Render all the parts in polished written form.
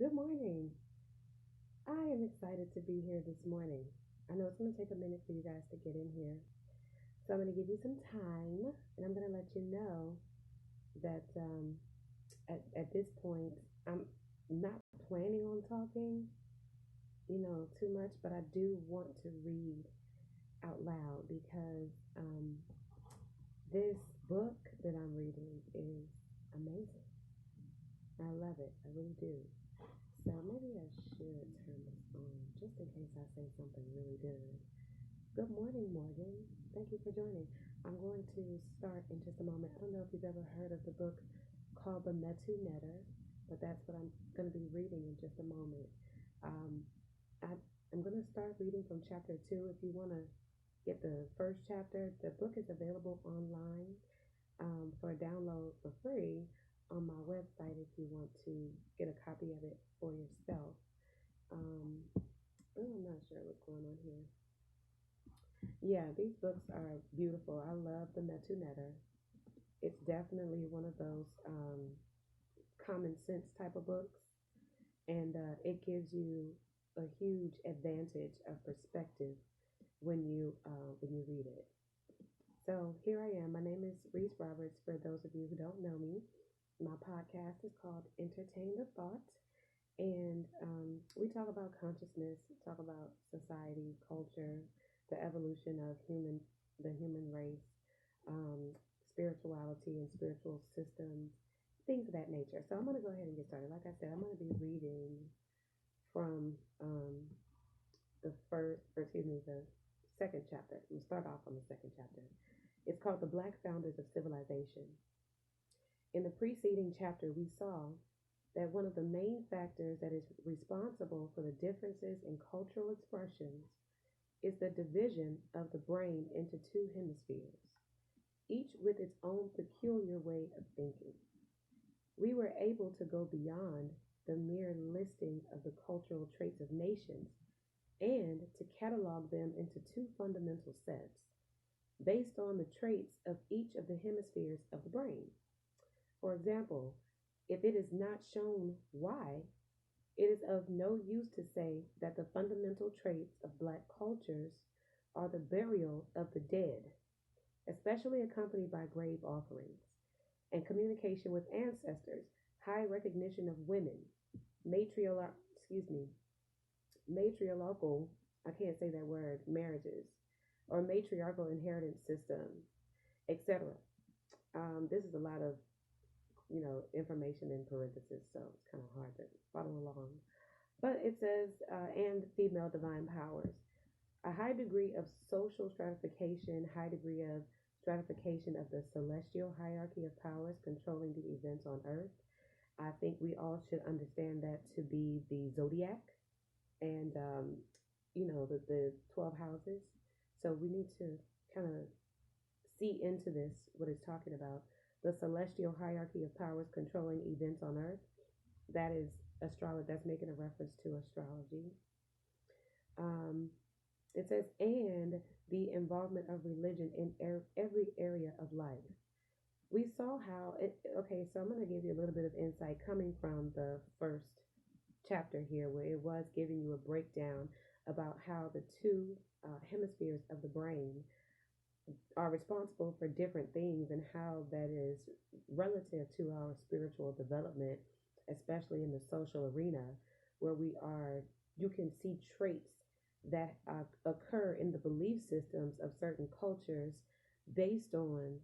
Good morning. I am excited to be here this morning. I know it's going to take a minute for you guys to get in here. So I'm going to give you some time and I'm going to let you know that at this point, I'm not planning on talking, too much, but I do want to read out loud because this book that I'm reading is amazing. I love it. I really do. So maybe I should turn this on just in case I say something really good. Good morning, Morgan. Thank you for joining. I'm going to start in just a moment. I don't know if you've ever heard of the book called The Metu, but that's what I'm going to be reading in just a moment. Um, I'm going to start reading from chapter 2. If you want to get the first chapter, the book is available online for a download for free on my website if you want to get a copy of it for yourself. Um, I'm not sure what's going on here. Yeah, these books are beautiful. I love the Metu. It's definitely one of those common sense type of books, and it gives you a huge advantage of perspective when you read it. So here I am. My name is Reese Roberts. For those of you who don't know me, my podcast is called Entertain the Thought, and we talk about consciousness, talk about society, culture, the evolution of the human race, um, spirituality and spiritual systems, things of that nature. So I'm going to go ahead and get started. Like I said, I'm going to be reading from the second chapter. I'm going to start off on the second chapter. It's called The Black Founders of Civilization. In the preceding chapter, we saw that one of the main factors that is responsible for the differences in cultural expressions is the division of the brain into two hemispheres, each with its own peculiar way of thinking. We were able to go beyond the mere listing of the cultural traits of nations and to catalog them into two fundamental sets based on the traits of each of the hemispheres of the brain. For example, if it is not shown why, it is of no use to say that the fundamental traits of Black cultures are the burial of the dead, especially accompanied by grave offerings, and communication with ancestors, high recognition of women, matriarchal, I can't say that word, marriages, or matriarchal inheritance system, etc. This is a lot of information in parentheses, so it's kind of hard to follow along. But it says, and female divine powers. A high degree of social stratification, high degree of stratification of the celestial hierarchy of powers controlling the events on earth. I think we all should understand that to be the zodiac and, the 12 houses. So we need to kind of see into this, what it's talking about. The celestial hierarchy of powers controlling events on earth. That is astrology. That's making a reference to astrology. It says, and the involvement of religion in every area of life. We saw how okay, so I'm going to give you a little bit of insight coming from the first chapter here, where it was giving you a breakdown about how the two hemispheres of the brain are responsible for different things and how that is relative to our spiritual development, especially in the social arena, where you can see traits that occur in the belief systems of certain cultures based on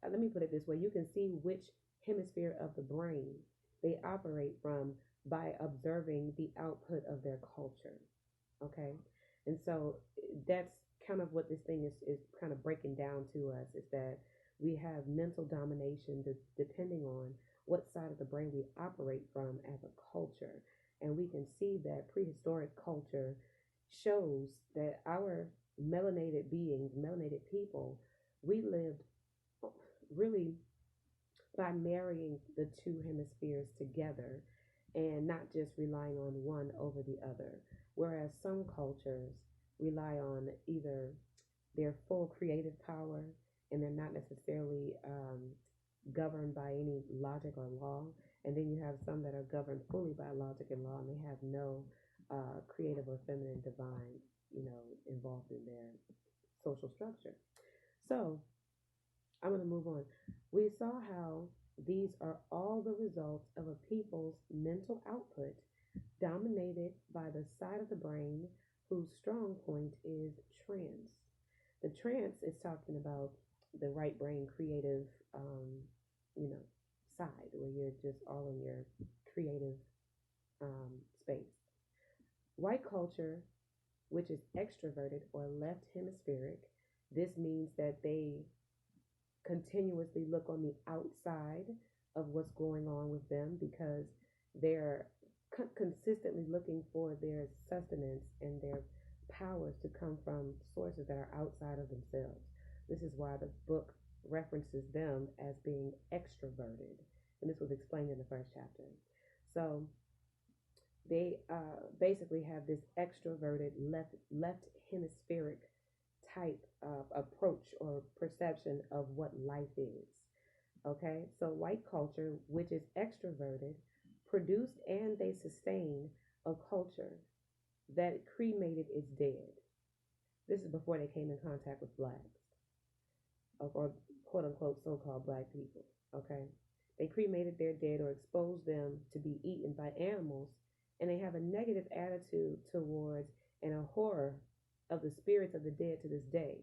let me put it this way. You can see which hemisphere of the brain they operate from by observing the output of their culture. Okay. And so that's kind of what this thing is kind of breaking down to us, is that we have mental domination depending on what side of the brain we operate from as a culture. And we can see that prehistoric culture shows that our melanated beings, melanated people, we lived really by marrying the two hemispheres together and not just relying on one over the other. Whereas some cultures rely on either their full creative power and they're not necessarily governed by any logic or law. And then you have some that are governed fully by logic and law, and they have no creative or feminine divine, involved in their social structure. So I'm going to move on. We saw how these are all the results of a people's mental output dominated by the side of the brain whose strong point is trance. The trance is talking about the right brain creative, you know, side where you're just all in your creative space. White culture, which is extroverted or left hemispheric, this means that they continuously look on the outside of what's going on with them because they're consistently looking for their sustenance and their powers to come from sources that are outside of themselves. This is why the book references them as being extroverted. And this was explained in the first chapter. So they basically have this extroverted left hemispheric type of approach or perception of what life is. Okay, so white culture, which is extroverted, produced and they sustain a culture that cremated its dead. This is before they came in contact with blacks, or quote unquote so-called black people. Okay, they cremated their dead or exposed them to be eaten by animals, and they have a negative attitude towards and a horror of the spirits of the dead to this day.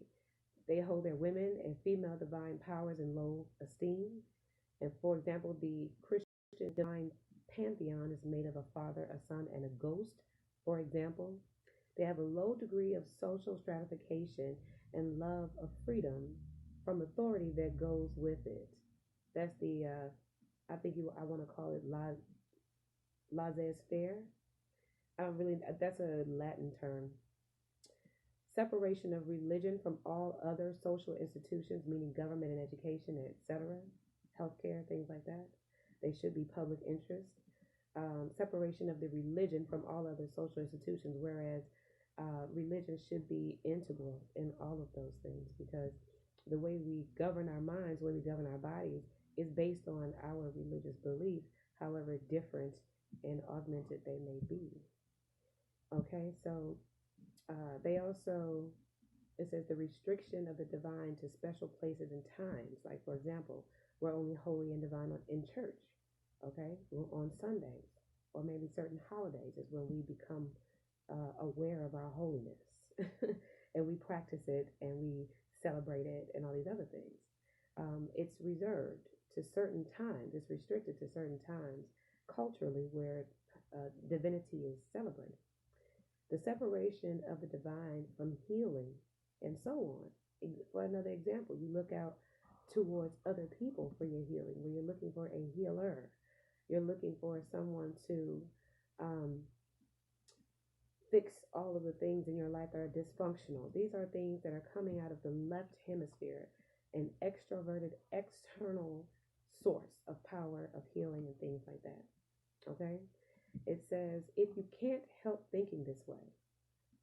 They hold their women and female divine powers in low esteem. And for example, the Christian divine pantheon is made of a father, a son, and a ghost. For example, they have a low degree of social stratification and love of freedom from authority that goes with it. That's the, I want to call it laissez-faire. That's a Latin term. Separation of religion from all other social institutions, meaning government and education, etc., healthcare, things like that. They should be public interest. Separation of the religion from all other social institutions, whereas religion should be integral in all of those things because the way we govern our minds, the way we govern our bodies is based on our religious beliefs, however different and augmented they may be. Okay, so they also, it says the restriction of the divine to special places and times. Like, for example, we're only holy and divine in church, okay? We're on Sundays, or maybe certain holidays is when we become aware of our holiness. And we practice it and we celebrate it and all these other things. It's reserved to certain times. It's restricted to certain times culturally where divinity is celebrated. The separation of the divine from healing and so on. For another example, you look out towards other people for your healing, where you're looking for a healer. You're looking for someone to fix all of the things in your life that are dysfunctional. These are things that are coming out of the left hemisphere, an extroverted external source of power, of healing, and things like that. Okay? It says, if you can't help thinking this way,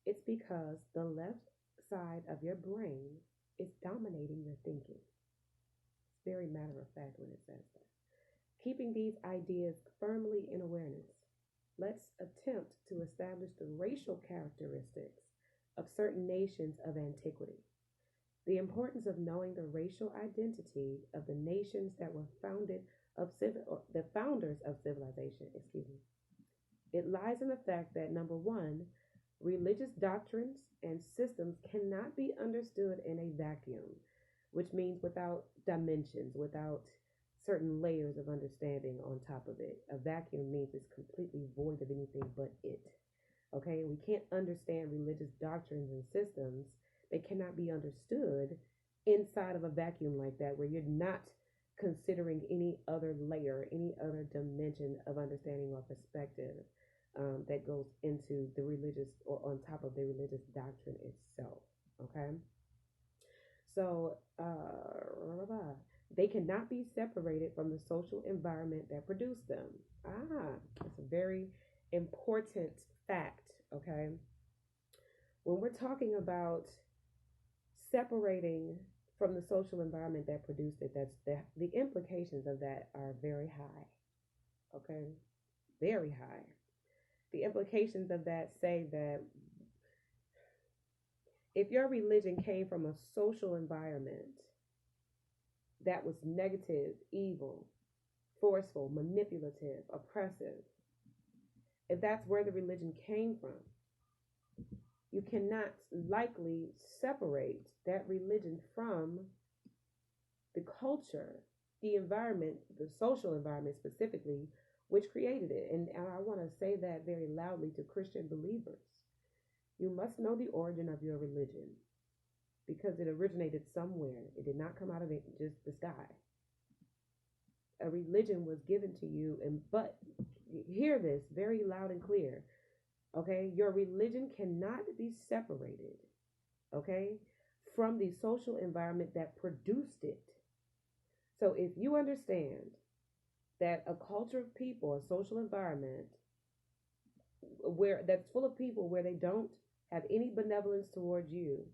it's because the left side of your brain is dominating your thinking. It's very matter of fact when it says that. Keeping these ideas firmly in awareness, let's attempt to establish the racial characteristics of certain nations of antiquity. The importance of knowing the racial identity of the nations that were the founders of civilization, It lies in the fact that, number one, religious doctrines and systems cannot be understood in a vacuum, which means without dimensions, without certain layers of understanding on top of it. A vacuum means it's completely void of anything but it. Okay, we can't understand religious doctrines and systems. They cannot be understood inside of a vacuum like that, where you're not considering any other layer, any other dimension of understanding or perspective that goes into the religious or on top of the religious doctrine itself. Okay, so they cannot be separated from the social environment that produced them. It's a very important fact. Okay, when we're talking about separating from the social environment that produced it, that's the implications of that are very high. Okay, very high. The implications of that say that if your religion came from a social environment that was negative, evil, forceful, manipulative, oppressive, if that's where the religion came from, you cannot likely separate that religion from the culture, the environment, the social environment specifically, which created it. And I want to say that very loudly to Christian believers. You must know the origin of your religion because it originated somewhere. It did not come out of just the sky. A religion was given to you, but hear this very loud and clear. Okay, your religion cannot be separated, okay, from the social environment that produced it. So if you understand that a culture of people, a social environment where that's full of people where they don't have any benevolence towards you,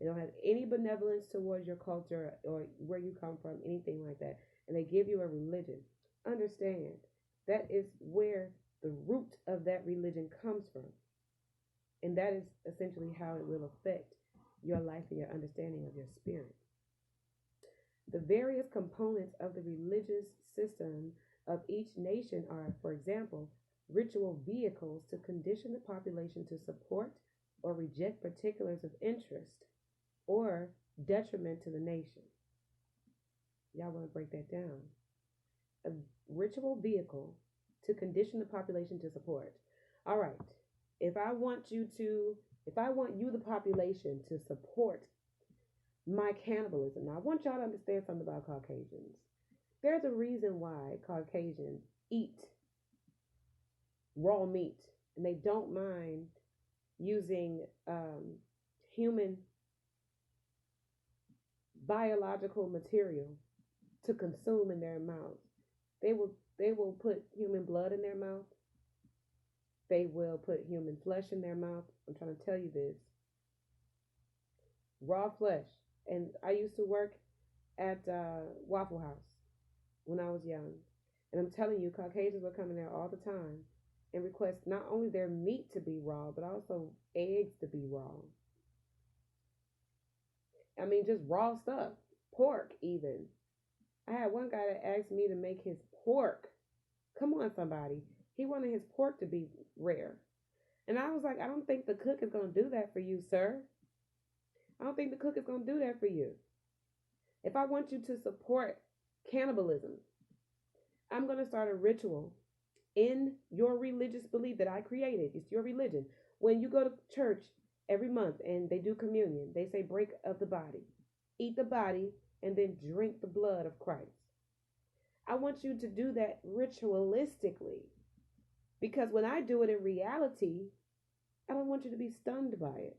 they don't have any benevolence towards your culture or where you come from, anything like that, and they give you a religion, understand that is where the root of that religion comes from. And that is essentially how it will affect your life and your understanding of your spirit. The various components of the religious system of each nation are, for example, ritual vehicles to condition the population to support or reject particulars of interest or detriment to the nation. Y'all want to break that down? A ritual vehicle to condition the population to support. All right. If I want you, the population, to support my cannibalism, now I want y'all to understand something about Caucasians. There's a reason why Caucasians eat raw meat and they don't mind using human biological material to consume in their mouth. They will put human blood in their mouth. They will put human flesh in their mouth. I'm trying to tell you this. Raw flesh. And I used to work at Waffle House when I was young. And I'm telling you, Caucasians were coming there all the time and request not only their meat to be raw, but also eggs to be raw. I mean, just raw stuff. Pork, even. I had one guy that asked me to make his pork. Come on, somebody. He wanted his pork to be rare. And I was like, I don't think the cook is going to do that for you, sir. I don't think the cook is going to do that for you. If I want you to support cannibalism, I'm going to start a ritual in your religious belief that I created. It's your religion. When you go to church every month and they do communion, they say break of the body. Eat the body and then drink the blood of Christ. I want you to do that ritualistically. Because when I do it in reality, I don't want you to be stunned by it.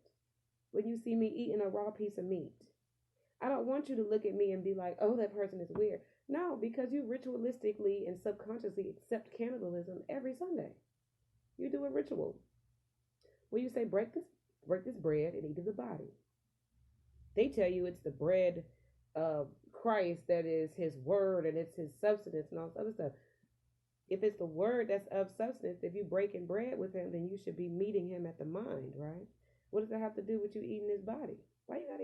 When you see me eating a raw piece of meat, I don't want you to look at me and be like, oh, that person is weird. No, because you ritualistically and subconsciously accept cannibalism every Sunday. You do a ritual. When you say break this bread and eat of the body. They tell you it's the bread of Christ that is his word and it's his substance and all this other stuff. If it's the word that's of substance, if you're breaking bread with him, then you should be meeting him at the mind, right? What does that have to do with you eating his body? Why you gotta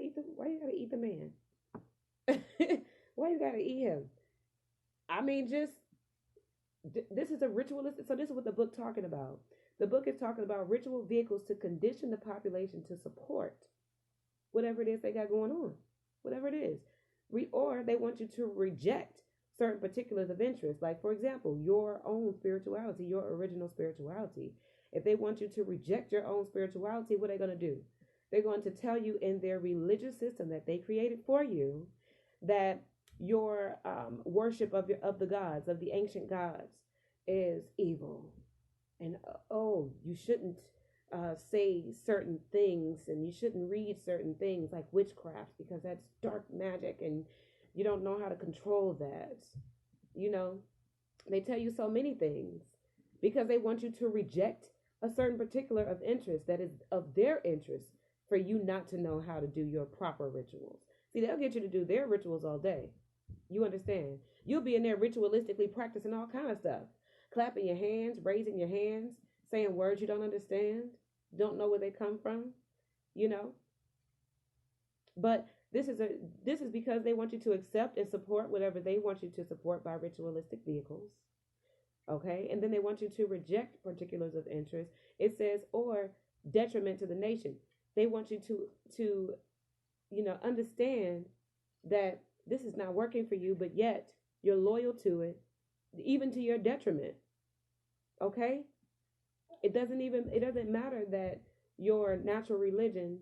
eat the man? Why you gotta eat him? I mean, this is a ritualistic. So this is what the book talking about. The book is talking about ritual vehicles to condition the population to support whatever it is they got going on, whatever it is, or they want you to reject certain particulars of interest, like, for example, your own spirituality, your original spirituality. If they want you to reject your own spirituality, what are they going to do? They're going to tell you in their religious system that they created for you that your worship of the gods, of the ancient gods, is evil. And, you shouldn't say certain things and you shouldn't read certain things like witchcraft because that's dark magic and you don't know how to control that. They tell you so many things because they want you to reject a certain particular of interest that is of their interest for you not to know how to do your proper rituals. See, they'll get you to do their rituals all day. You understand? You'll be in there ritualistically practicing all kind of stuff. clapping your hands, raising your hands, saying words you don't understand, don't know where they come from, you know. But this is because they want you to accept and support whatever they want you to support by ritualistic vehicles. Okay, and then they want you to reject particulars of interest. It says or detriment to the nation. They want you to understand that this is not working for you, but yet you're loyal to it, even to your detriment. Okay, it doesn't matter that your natural religion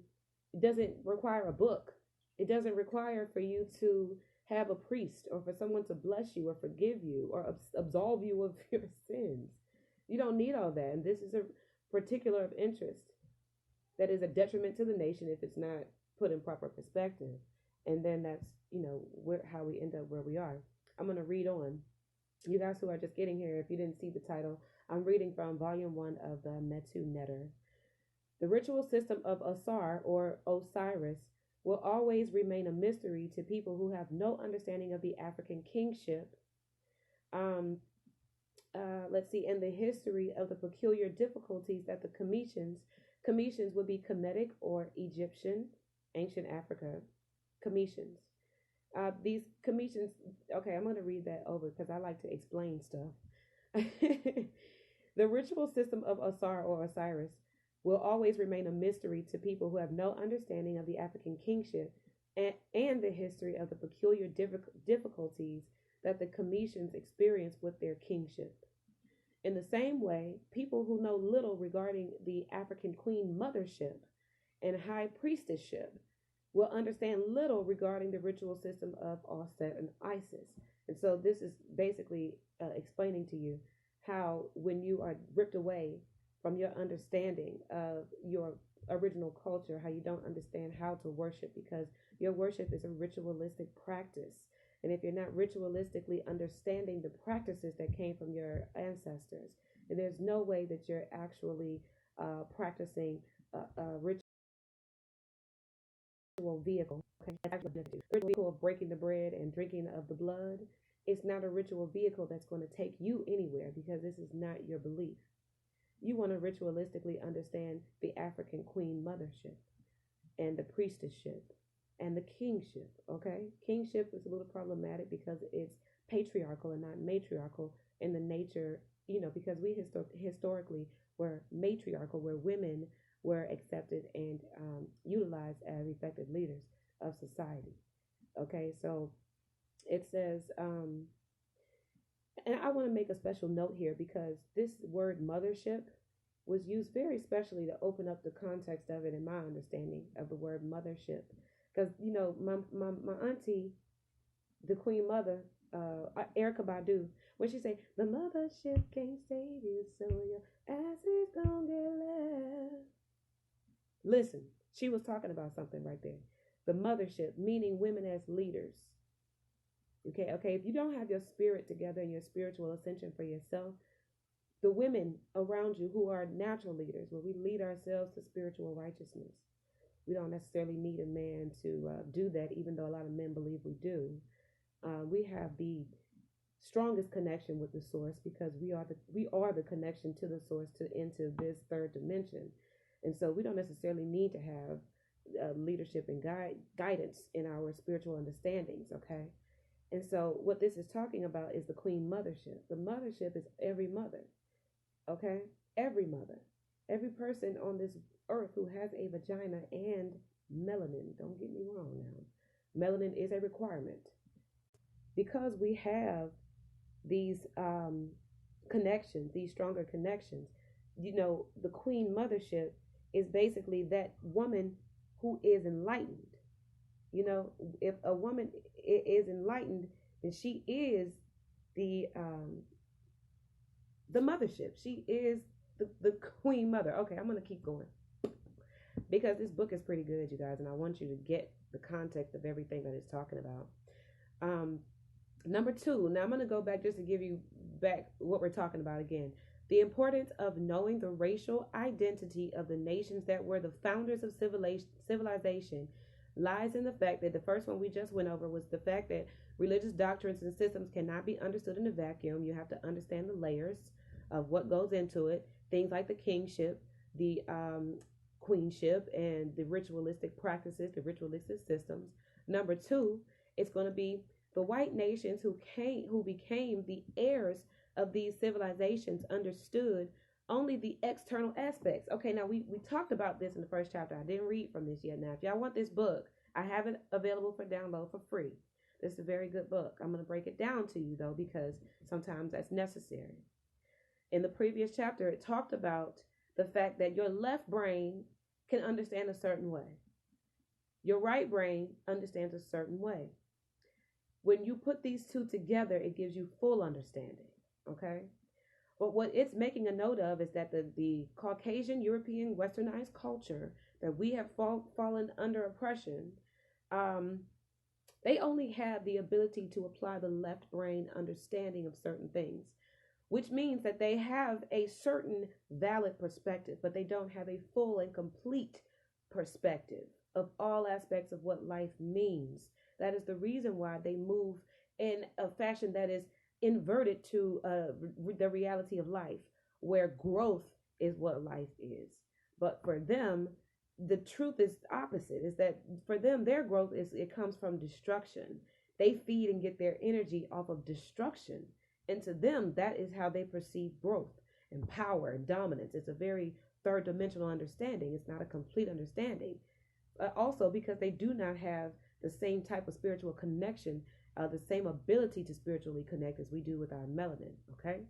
doesn't require a book. It doesn't require for you to have a priest or for someone to bless you or forgive you or absolve you of your sins. You don't need all that. And this is a particular of interest that is a detriment to the nation if it's not put in proper perspective. And then that's, how we end up where we are. I'm going to read on. You guys who are just getting here, if you didn't see the title, I'm reading from volume 1 of the Metu Netter. The ritual system of Osar or Osiris will always remain a mystery to people who have no understanding of the African kingship. Let's see, and the history of the peculiar difficulties that the Cometians would be Kemetic or Egyptian, ancient Africa, Cometians. These Cometians, okay, I'm going to read that over because I like to explain stuff. The ritual system of Osar or Osiris will always remain a mystery to people who have no understanding of the African kingship and the history of the peculiar difficulties that the Cometians experience with their kingship. In the same way, people who know little regarding the African queen mothership and high priestessship will understand little regarding the ritual system of Osset and Isis. And so this is basically explaining to you how when you are ripped away from your understanding of your original culture, how you don't understand how to worship because your worship is a ritualistic practice. And if you're not ritualistically understanding the practices that came from your ancestors, and there's no way that you're actually practicing a ritual vehicle. Okay, ritual vehicle of breaking the bread and drinking of the blood. It's not a ritual vehicle that's going to take you anywhere because this is not your belief. You want to ritualistically understand the African queen mothership and the priestessship and the kingship. Okay, kingship is a little problematic because it's patriarchal and not matriarchal in the nature, because we historically were matriarchal, where women were accepted and utilized as effective leaders of society. Okay, so it says, and I want to make a special note here because this word mothership was used very specially to open up the context of it in my understanding of the word mothership. Because, my auntie, the Queen Mother, Erica Badu, when she say, the mothership can't save you, so your ass is gonna get left. Listen, she was talking about something right there. The mothership, meaning women as leaders. Okay, if you don't have your spirit together and your spiritual ascension for yourself, the women around you who are natural leaders, where we lead ourselves to spiritual righteousness. We don't necessarily need a man to do that, even though a lot of men believe we do. We have the strongest connection with the source because we are the connection to the source into this third dimension. And so we don't necessarily need to have leadership and guidance in our spiritual understandings, okay? And so what this is talking about is the queen mothership. The mothership is every mother, okay? Every mother. Every person on this earth who has a vagina and melanin. Don't get me wrong now. Melanin is a requirement. Because we have these connections, these stronger connections, the queen mothership is basically that woman who is enlightened. If a woman is enlightened, then she is the mothership. She is the queen mother. Okay, I'm going to keep going because this book is pretty good, you guys, and I want you to get the context of everything that it's talking about. Number 2, now I'm going to go back just to give you back what we're talking about again. The importance of knowing the racial identity of the nations that were the founders of civilization lies in the fact that the first one we just went over was the fact that religious doctrines and systems cannot be understood in a vacuum. You have to understand the layers. of what goes into it. Things like the kingship, the queenship, and the ritualistic practices, the ritualistic systems. Number two, it's going to be the white nations who became the heirs of these civilizations understood only the external aspects. Okay, now we talked about this in the first chapter. I didn't read from this yet. Now, if y'all want this book, I have it available for download for free. This is a very good book. I'm going to break it down to you, though, because sometimes that's necessary. In the previous chapter, it talked about the fact that your left brain can understand a certain way. Your right brain understands a certain way. When you put these two together, it gives you full understanding, okay? But what it's making a note of is that the Caucasian, European, westernized culture that we have fallen under oppression, they only have the ability to apply the left brain understanding of certain things, which means that they have a certain valid perspective, but they don't have a full and complete perspective of all aspects of what life means. That is the reason why they move in a fashion that is inverted to the reality of life, where growth is what life is. But for them, the truth is opposite, is that for them, their growth it comes from destruction. They feed and get their energy off of destruction. And to them, that is how they perceive growth and power and dominance. It's a very third dimensional understanding. It's not a complete understanding. Also, because they do not have the same type of spiritual connection, the same ability to spiritually connect as we do with our melanin, okay?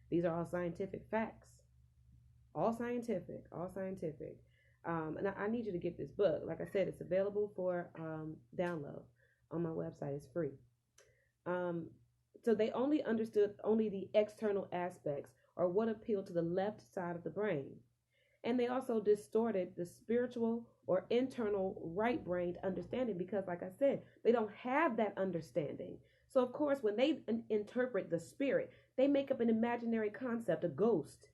These are all scientific facts. All scientific. And I need you to get this book. Like I said, it's available for download on my website. It's free. So they only understood only the external aspects, or what appealed to the left side of the brain. And they also distorted the spiritual or internal right-brained understanding because, like I said, they don't have that understanding. So, of course, when they interpret the spirit, they make up an imaginary concept, a ghost,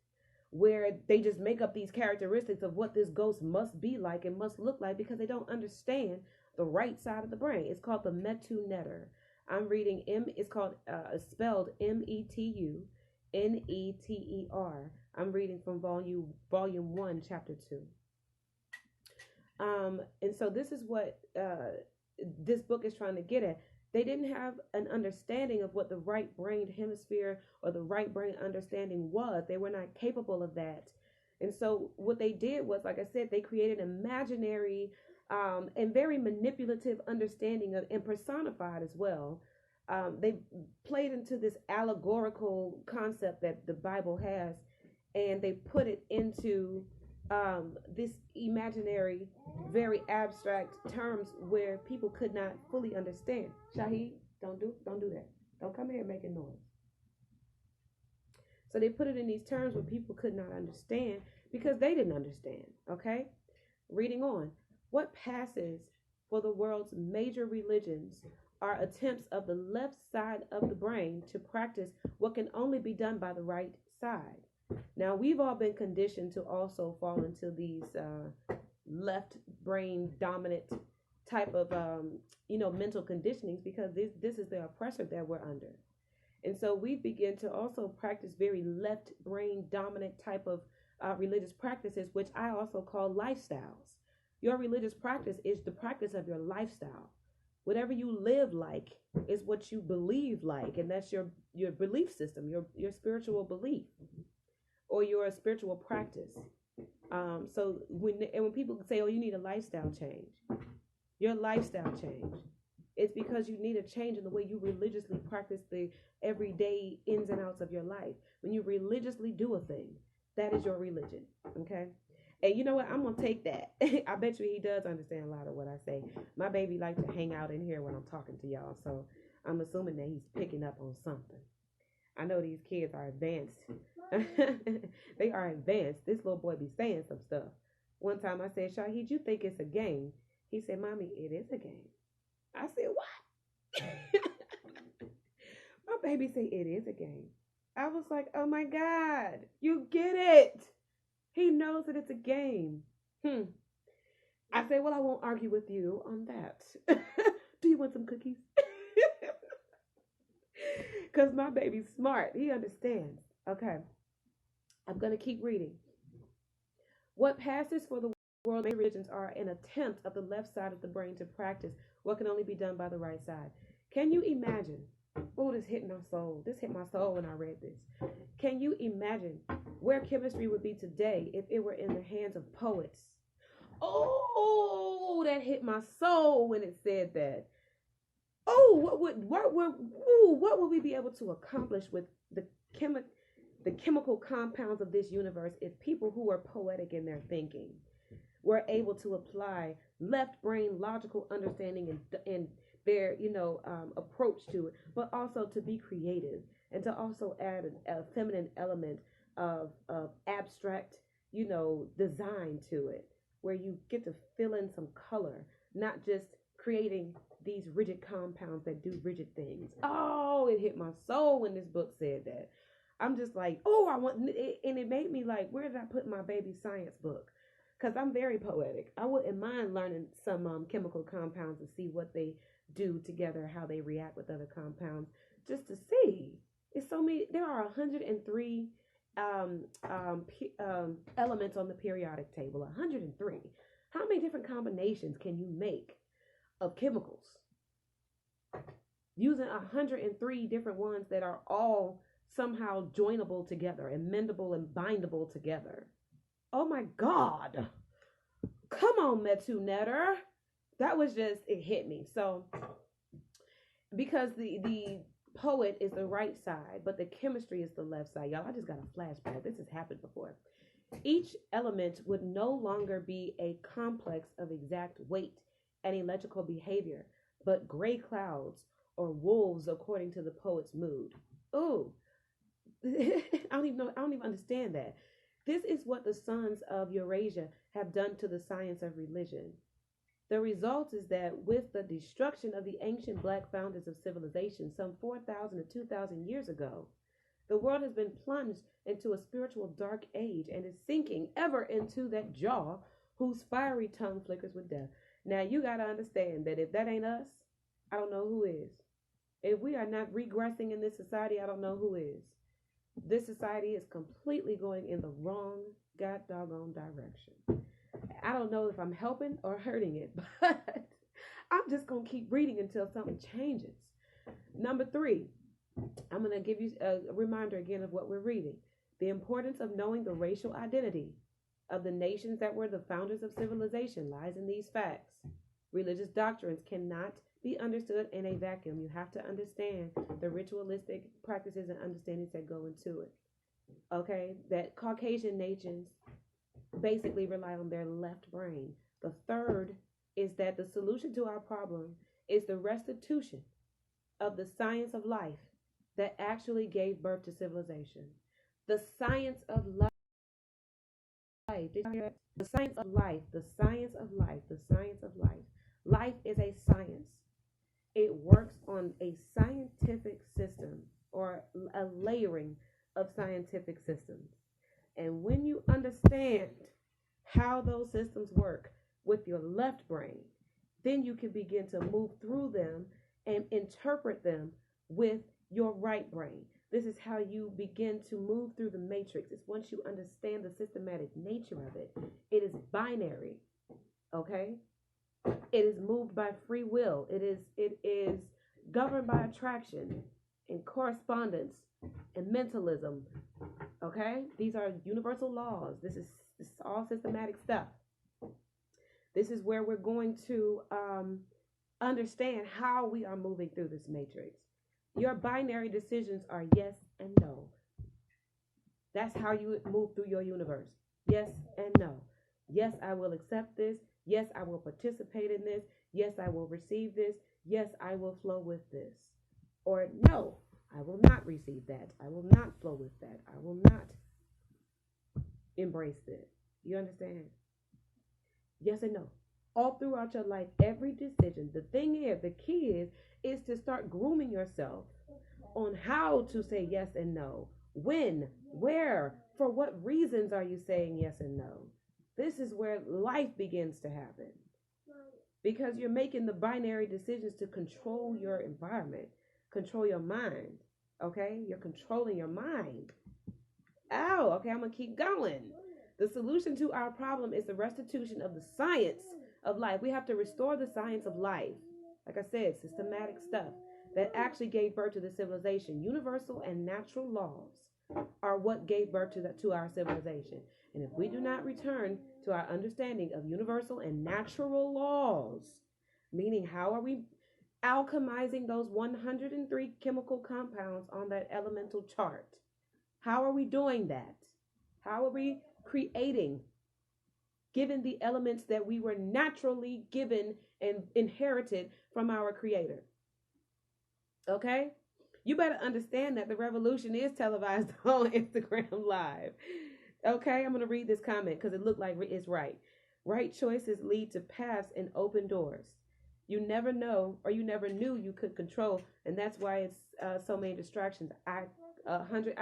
where they just make up these characteristics of what this ghost must be like and must look like because they don't understand the right side of the brain. It's called the Metu netter. I'm reading it's called, spelled Metu Neter. I'm reading from volume 1, chapter 2. And so this is what this book is trying to get at. They didn't have an understanding of what the right-brained hemisphere or the right-brain understanding was. They were not capable of that. And so what they did was, like I said, they created an imaginary and very manipulative understanding of, and personified as well. They played into this allegorical concept that the Bible has, and they put it into this imaginary, very abstract terms where people could not fully understand. Shahid, don't do that. Don't come here making noise. So they put it in these terms where people could not understand because they didn't understand. Okay, reading on. What passes for the world's major religions are attempts of the left side of the brain to practice what can only be done by the right side. Now, we've all been conditioned to also fall into these left brain dominant type of, mental conditionings because this is the oppressor that we're under. And so we begin to also practice very left brain dominant type of religious practices, which I also call lifestyles. Your religious practice is the practice of your lifestyle. Whatever you live like is what you believe like, and that's your belief system, your spiritual belief, or your spiritual practice. So when people say, "Oh, you need a lifestyle change," your lifestyle change, it's because you need a change in the way you religiously practice the everyday ins and outs of your life. When you religiously do a thing, that is your religion. Okay. And you know what? I'm going to take that. I bet you he does understand a lot of what I say. My baby likes to hang out in here when I'm talking to y'all. So I'm assuming that he's picking up on something. I know these kids are advanced. They are advanced. This little boy be saying some stuff. One time I said, Shahid, you think it's a game? He said, Mommy, it is a game. I said, what? My baby said, it is a game. I was like, oh my God, you get it. He knows that it's a game. I said, well, I won't argue with you on that. Do you want some cookies? Because my baby's smart. He understands. Okay. I'm going to keep reading. What passes for the world main religions are an attempt of the left side of the brain to practice what can only be done by the right side. Can you imagine? Oh, this hit my soul. This hit my soul when I read this. Can you imagine where chemistry would be today if it were in the hands of poets? Oh, that hit my soul when it said that. Oh, what would we be able to accomplish with the chemical compounds of this universe if people who are poetic in their thinking were able to apply left brain logical understanding and their approach to it, but also to be creative and to also add a feminine element of abstract design to it, where you get to fill in some color, not just creating these rigid compounds that do rigid things. Oh, it hit my soul when this book said that. I'm just like, oh, I want it, and it made me like, where did I put my baby science book? Because I'm very poetic. I wouldn't mind learning some chemical compounds to see what they do together, how they react with other compounds, just to see. It's so many. There are 103 elements on the periodic table. 103. How many different combinations can you make of chemicals? Using 103 different ones that are all somehow joinable together and mendable and bindable together. Oh my God. Come on, Metu Netter. That was just, it hit me. So, because the poet is the right side, but the chemistry is the left side. Y'all, I just got a flashback. This has happened before. Each element would no longer be a complex of exact weight and electrical behavior, but gray clouds or wolves according to the poet's mood. Ooh. I don't even understand that. This is what the sons of Eurasia have done to the science of religion. The result is that with the destruction of the ancient black founders of civilization some 4,000 to 2,000 years ago, the world has been plunged into a spiritual dark age and is sinking ever into that jaw whose fiery tongue flickers with death. Now, you got to understand that if that ain't us, I don't know who is. If we are not regressing in this society, I don't know who is. This society is completely going in the wrong god doggone direction. I don't know if I'm helping or hurting it, but I'm just going to keep reading until something changes. Number 3, I'm going to give you a reminder again of what we're reading. The importance of knowing the racial identity of the nations that were the founders of civilization lies in these facts. Religious doctrines cannot be understood in a vacuum. You have to understand the ritualistic practices and understandings that go into it. Okay? That Caucasian nations basically rely on their left brain. The third is that the solution to our problem is the restitution of the science of life that actually gave birth to civilization. The science of life. Did you hear that? The science of life. The science of life. The science of life. Life is a science. It works on a scientific system or a layering of scientific systems. And when you understand how those systems work with your left brain, then you can begin to move through them and interpret them with your right brain. This is how you begin to move through the matrix. It's once you understand the systematic nature of it. It is binary, okay? It is moved by free will. It is governed by attraction and correspondence and mentalism, okay? These are universal laws. This is all systematic stuff. This is where we're going to understand how we are moving through this matrix. Your binary decisions are yes and no. That's how you move through your universe. Yes and no. Yes, I will accept this. Yes, I will participate in this. Yes, I will receive this. Yes, I will flow with this. Or no, I will not receive that. I will not flow with that. I will not embrace this. You understand? Yes and no. All throughout your life, every decision. The thing is, the key is to start grooming yourself on how to say yes and no. When, where, for what reasons are you saying yes and no? This is where life begins to happen. Because you're making the binary decisions to control your environment, control your mind. Okay? You're controlling your mind. Oh, okay, I'm going to keep going. The solution to our problem is the restitution of the science of life. We have to restore the science of life. Like I said, systematic stuff that actually gave birth to the civilization. Universal and natural laws are what gave birth to our civilization. And if we do not return to our understanding of universal and natural laws, meaning how are we alchemizing those 103 chemical compounds on that elemental chart? How are we doing that? How are we creating, given the elements that we were naturally given and inherited from our creator? Okay? You better understand that the revolution is televised on Instagram Live. Okay, I'm going to read this comment because it looked like it's right. Right choices lead to paths and open doors. You never know, or you never knew you could control, and that's why it's so many distractions. I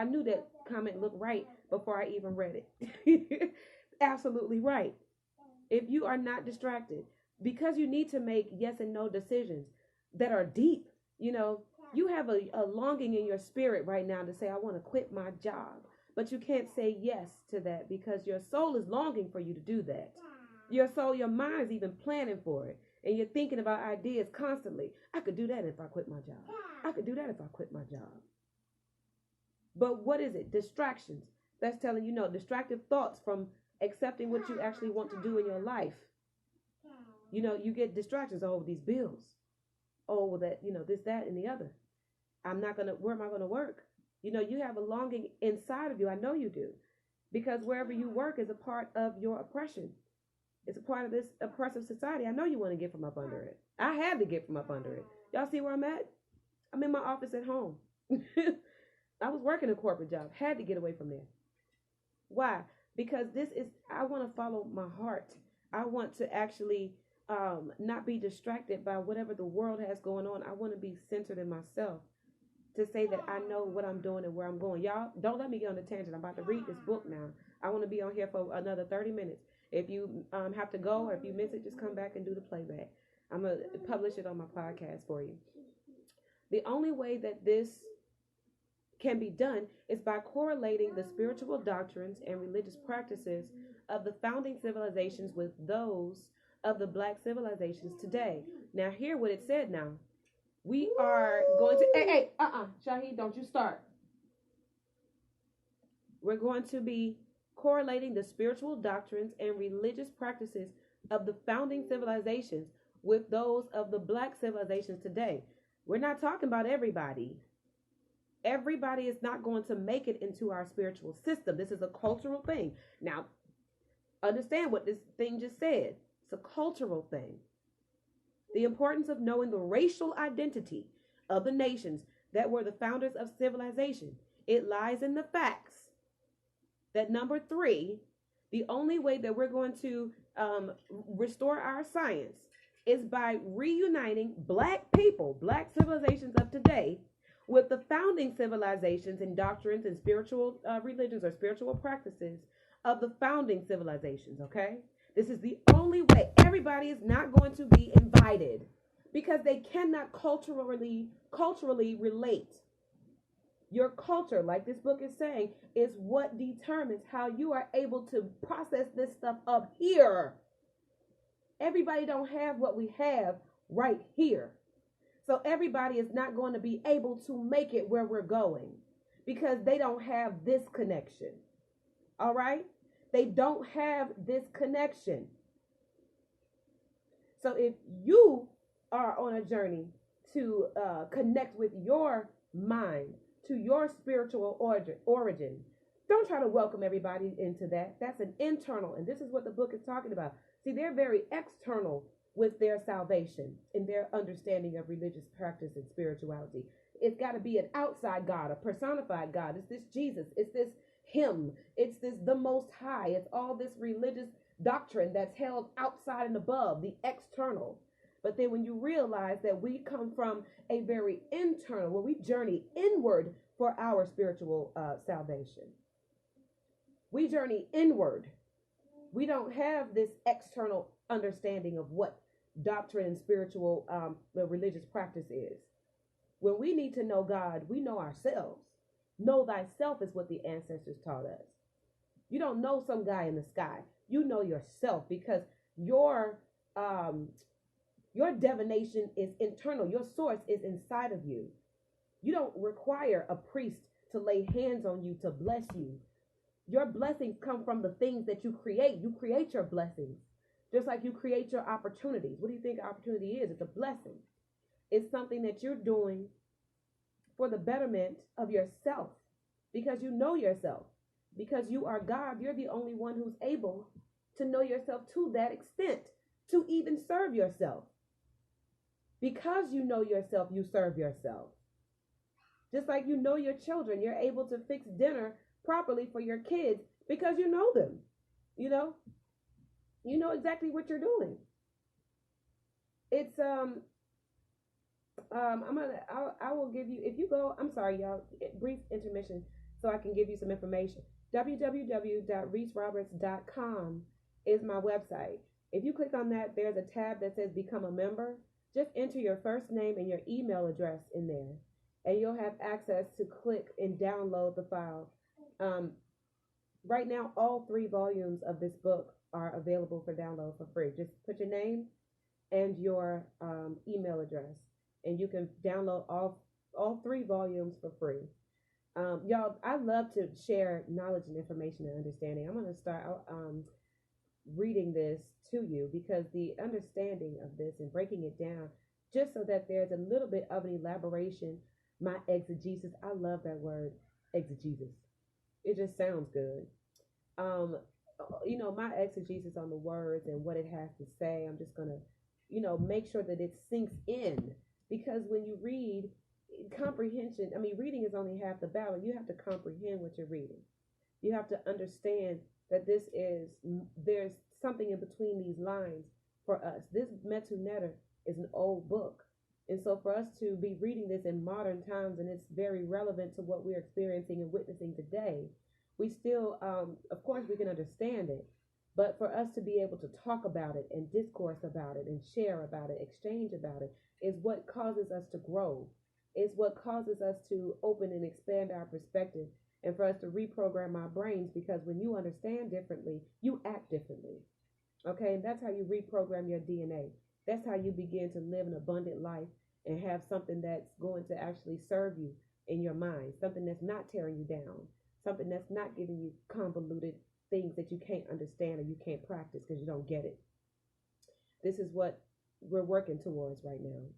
knew that comment looked right before I even read it. Absolutely right. If you are not distracted, because you need to make yes and no decisions that are deep, you have a longing in your spirit right now to say, I want to quit my job. But you can't say yes to that because your soul is longing for you to do that. Your soul, your mind is even planning for it. And you're thinking about ideas constantly. I could do that if I quit my job. I could do that if I quit my job. But what is it? Distractions. That's telling you no. Distractive thoughts from accepting what you actually want to do in your life. You get distractions. Oh, these bills. Oh, well, that, this, that, and the other. Where am I going to work? You have a longing inside of you. I know you do. Because wherever you work is a part of your oppression. It's a part of this oppressive society. I know you want to get from up under it. I had to get from up under it. Y'all see where I'm at? I'm in my office at home. I was working a corporate job. Had to get away from there. Why? Because I want to follow my heart. I want to actually not be distracted by whatever the world has going on. I want to be centered in myself to say that I know what I'm doing and where I'm going. Y'all, don't let me get on a tangent. I'm about to read this book now. I want to be on here for another 30 minutes. If you have to go or if you miss it, just come back and do the playback. I'm going to publish it on my podcast for you. The only way that this can be done is by correlating the spiritual doctrines and religious practices of the founding civilizations with those of the black civilizations today. Now, hear what it said now. We are going to... Shahid, don't you start. We're going to be correlating the spiritual doctrines and religious practices of the founding civilizations with those of the black civilizations today. We're not talking about everybody. Everybody is not going to make it into our spiritual system. This is a cultural thing. Now, understand what this thing just said. It's a cultural thing. The importance of knowing the racial identity of the nations that were the founders of civilization. It lies in the facts that number 3, the only way that we're going to restore our science is by reuniting black people, black civilizations of today, with the founding civilizations and doctrines and spiritual religions or spiritual practices of the founding civilizations, okay? This is the only way. Everybody is not going to be invited because they cannot culturally relate. Your culture, like this book is saying, is what determines how you are able to process this stuff up here. Everybody don't have what we have right here. So everybody is not going to be able to make it where we're going because they don't have this connection. All right? They don't have this connection. So if you are on a journey to connect with your mind, to your spiritual origin, don't try to welcome everybody into that. That's an internal, and this is what the book is talking about. See, they're very external with their salvation and their understanding of religious practice and spirituality. It's got to be an outside God, a personified God. It's this Jesus. It's this Him. It's this the Most High. It's all this religious doctrine that's held outside and above, the external. But then when you realize that we come from a very internal, where we journey inward for our spiritual salvation. We journey inward. We don't have this external understanding of what doctrine and spiritual the religious practice is. When we need to know God, we know ourselves. Know thyself is what the ancestors taught us. You don't know some guy in the sky. You know yourself, because your um your divination is internal. Your source is inside of you. You don't require a priest to lay hands on you to bless you. Your blessings come from the things that you create. You create your blessings, just like you create your opportunities. What do you think opportunity is? It's a blessing. It's something that you're doing for the betterment of yourself, because you know yourself. Because you are God, you're the only one who's able to know yourself to that extent, to even serve yourself. Because you know yourself, you serve yourself. Just like you know your children, you're able to fix dinner properly for your kids because you know them. You know exactly what you're doing. It's I will give you, if you go, I'm sorry y'all, brief intermission so I can give you some information. www.reeseroberts.com is my website. If you click on that, there's a tab that says become a member. Just enter your first name and your email address in there, and you'll have access to click and download the file. Right now, all 3 volumes of this book are available for download for free. Just put your name and your email address, and you can download all 3 volumes for free. Y'all, I love to share knowledge and information and understanding. I'm going to start reading this to you, because the understanding of this and breaking it down, just so that there's a little bit of an elaboration, my exegesis. I love that word, exegesis. It just sounds good. My exegesis on the words and what it has to say, I'm just going to, make sure that it sinks in, because when you read, comprehension, reading is only half the battle. You have to comprehend what you're reading. You have to understand that there's something in between these lines for us. This Metu Netter is an old book. And so for us to be reading this in modern times, and it's very relevant to what we're experiencing and witnessing today, we still, of course, we can understand it. But for us to be able to talk about it and discourse about it and share about it, exchange about it, is what causes us to grow. It's what causes us to open and expand our perspective, and for us to reprogram our brains, because when you understand differently, you act differently. Okay, and that's how you reprogram your DNA. That's how you begin to live an abundant life and have something that's going to actually serve you in your mind, something that's not tearing you down, something that's not giving you convoluted things that you can't understand or you can't practice because you don't get it. This is what we're working towards right now.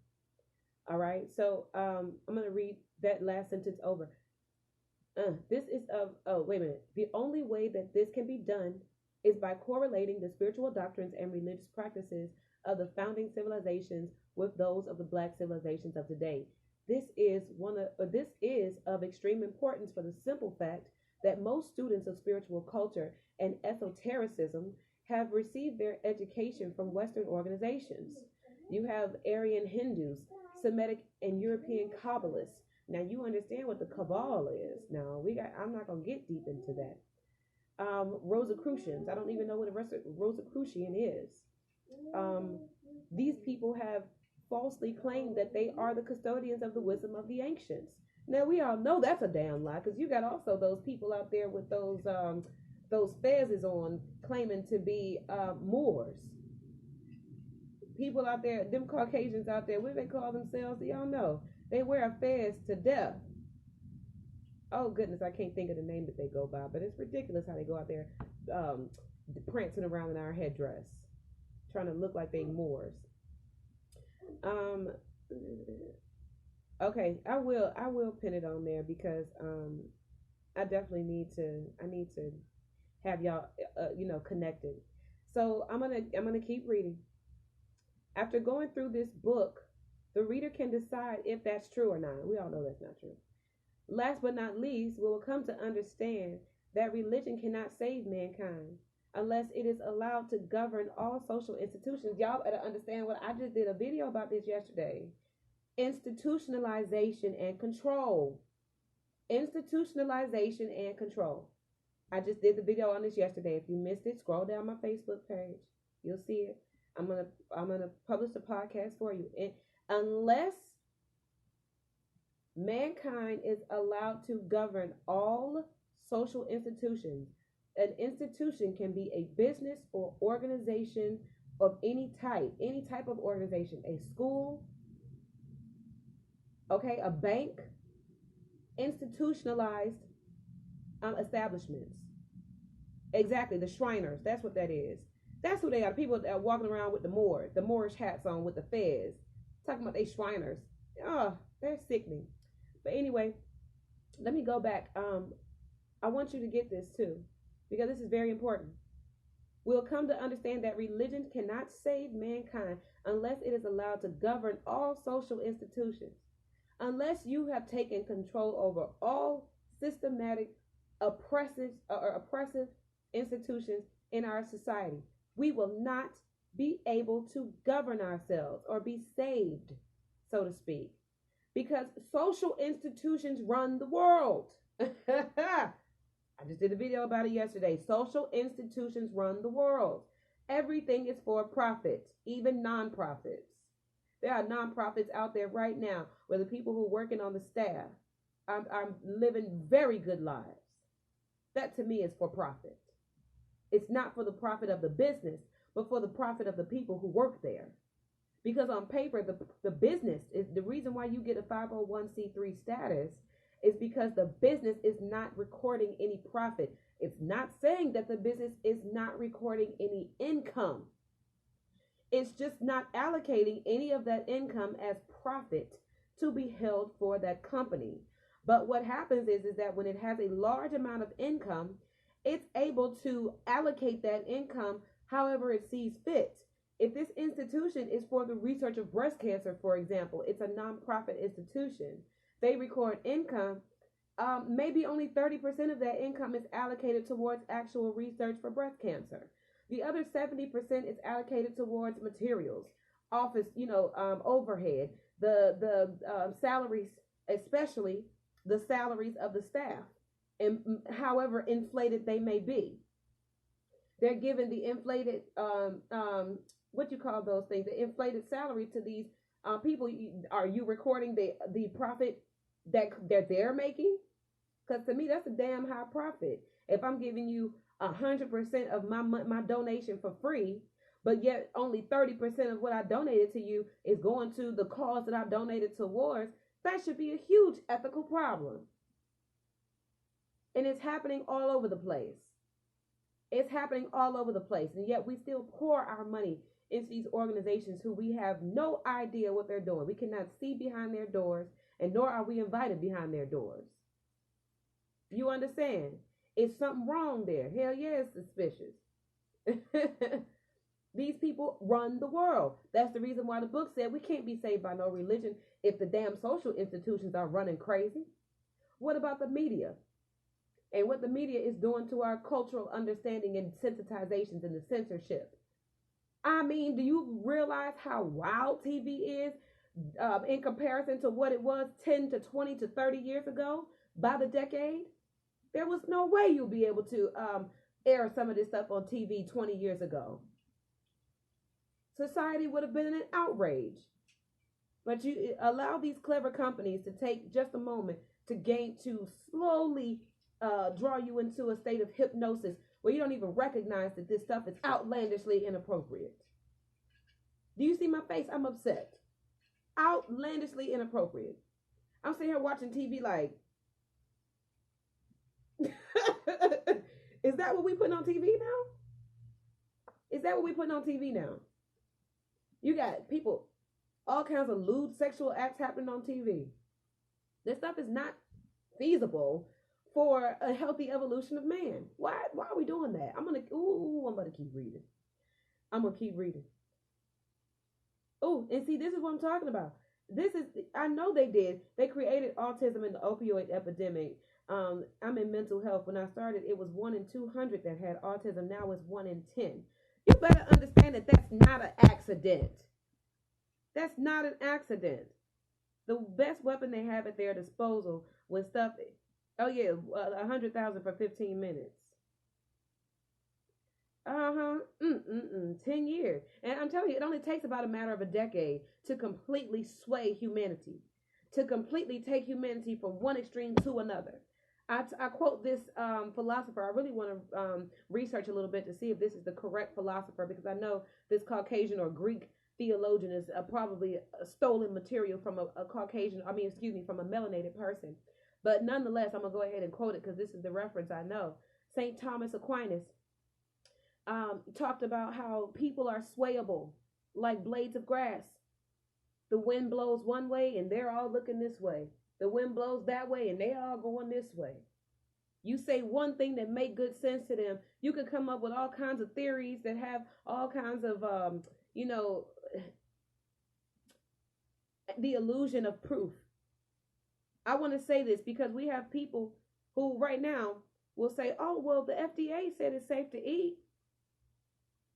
All right, so I'm going to read that last sentence over. This is wait a minute. The only way that this can be done is by correlating the spiritual doctrines and religious practices of the founding civilizations with those of the Black civilizations of today. This is of extreme importance for the simple fact that most students of spiritual culture and esotericism have received their education from Western organizations. You have Aryan Hindus, Semitic and European Kabbalists. Now you understand what the Cabal is. Now I'm not gonna get deep into that. Rosicrucians. I don't even know what a Rosicrucian is. These people have falsely claimed that they are the custodians of the wisdom of the ancients. Now we all know that's a damn lie, because you got also those people out there with those fezzes on, claiming to be Moors. People out there, them Caucasians out there, what do they call themselves? Do y'all know? They wear a fez to death. Oh goodness, I can't think of the name that they go by, but it's ridiculous how they go out there prancing around in our headdress, trying to look like they Moors. Okay, I will pin it on there, because I definitely need to have y'all connected. So I'm gonna keep reading. After going through this book, the reader can decide if that's true or not. We all know that's not true. Last but not least, we will come to understand that religion cannot save mankind unless it is allowed to govern all social institutions. Y'all better understand what I just did a video about this yesterday. Institutionalization and control. Institutionalization and control. I just did the video on this yesterday. If you missed it, scroll down my Facebook page. You'll see it. I'm gonna publish the podcast for you. Unless Mankind is allowed to govern all social institutions. An institution can be a business or organization of any type of organization, a school, okay, a bank, institutionalized establishments. Exactly, the Shriners. That's what that is. That's who they are. People that are walking around with the Moorish hats on with the fez. Talking about they Shriners. Oh, they're sickening. But anyway, let me go back. I want you to get this too, because this is very important. We'll come to understand that religion cannot save mankind unless it is allowed to govern all social institutions. Unless you have taken control over all systematic oppressive institutions in our society, we will not be able to govern ourselves or be saved, so to speak, because social institutions run the world. I just did a video about it yesterday. Social institutions run the world. Everything is for profit, even nonprofits. There are nonprofits out there right now where the people who are working on the staff are living very good lives. That to me is for profit. It's not for the profit of the business, but for the profit of the people who work there. Because on paper, the business is the reason why you get a 501c3 status is because the business is not recording any profit. It's not saying that the business is not recording any income. It's just not allocating any of that income as profit to be held for that company. But what happens is that when it has a large amount of income, it's able to allocate that income however it sees fit. If this institution is for the research of breast cancer, for example, it's a nonprofit institution. They record income. Maybe only 30% of that income is allocated towards actual research for breast cancer. The other 70% is allocated towards materials, office, overhead, the salaries, especially the salaries of the staff, and however inflated they may be. They're given the inflated, what you call those things, the inflated salary to these people. Are you recording the profit that they're making? Because to me, that's a damn high profit. If I'm giving you 100% of my donation for free, but yet only 30% of what I donated to you is going to the cause that I donated towards, that should be a huge ethical problem. And it's happening all over the place. It's happening all over the place. And yet we still pour our money into these organizations who we have no idea what they're doing. We cannot see behind their doors, and nor are we invited behind their doors. You understand? Is something wrong there? Hell yeah, it's suspicious. These people run the world. That's the reason why the book said we can't be saved by no religion if the damn social institutions are running crazy. What about the media? And what the media is doing to our cultural understanding and sensitizations and the censorship. I mean, do you realize how wild TV is in comparison to what it was 10 to 20 to 30 years ago by the decade? There was no way you'll be able to air some of this stuff on TV 20 years ago. Society would have been in an outrage. But you allow these clever companies to take just a moment to slowly draw you into a state of hypnosis where you don't even recognize that this stuff is outlandishly inappropriate. Do you see my face? I'm upset. Outlandishly inappropriate. I'm sitting here watching TV like, is that what we putting on TV now? Is that what we putting on TV now? You got people, all kinds of lewd sexual acts happening on TV. This stuff is not feasible for a healthy evolution of man. Why are we doing that? I'm gonna keep reading. Oh, and see, this is what I'm talking about. I know they did. They created autism and the opioid epidemic. I'm in mental health. When I started, it was 1 in 200 that had autism. Now it's 1 in 10. You better understand that that's not an accident. That's not an accident. The best weapon they have at their disposal when stuff, 100,000 for 15 minutes. 10 years. And I'm telling you, it only takes about a matter of a decade to completely sway humanity. to completely take humanity from one extreme to another. I quote this philosopher. I really want to research a little bit to see if this is the correct philosopher, because I know this Caucasian or Greek theologian is probably a stolen material from a Caucasian, from a melanated person. But nonetheless, I'm going to go ahead and quote it because this is the reference I know. St. Thomas Aquinas talked about how people are swayable like blades of grass. The wind blows one way and they're all looking this way. The wind blows that way and they all going this way. You say one thing that make good sense to them. You can come up with all kinds of theories that have all kinds of, the illusion of proof. I want to say this because we have people who right now will say, oh, well, the FDA said it's safe to eat.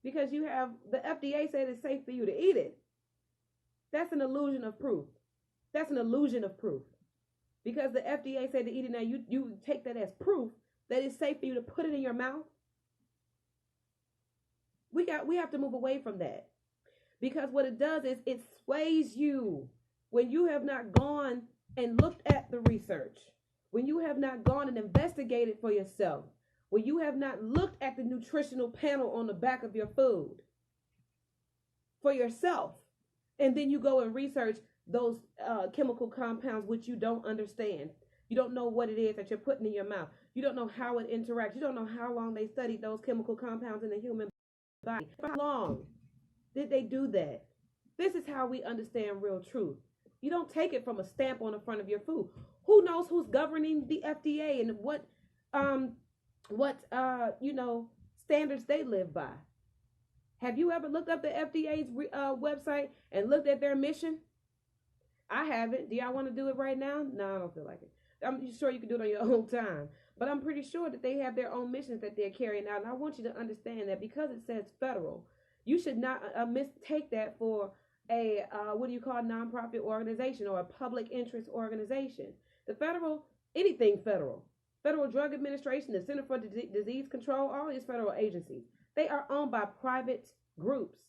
Because you have the FDA said it's safe for you to eat it. That's an illusion of proof. That's an illusion of proof. Because the FDA said to eat it, now you take that as proof that it's safe for you to put it in your mouth. We have to move away from that. Because what it does is it sways you when you have not gone and looked at the research, when you have not gone and investigated for yourself, when you have not looked at the nutritional panel on the back of your food for yourself, and then you go and research those chemical compounds which you don't understand. You don't know what it is that you're putting in your mouth. You don't know how it interacts. You don't know how long they studied those chemical compounds in the human body. How long did they do that? This is how we understand real truth. You don't take it from a stamp on the front of your food. Who knows who's governing the FDA and what standards they live by? Have you ever looked up the FDA's website and looked at their mission? I haven't. Do y'all want to do it right now? No, I don't feel like it. I'm sure you can do it on your own time. But I'm pretty sure that they have their own missions that they're carrying out. And I want you to understand that because it says federal, you should not mistake that for a, nonprofit organization or a public interest organization. The federal, anything federal. Federal Drug Administration, the Center for Disease Control, all these federal agencies, they are owned by private groups.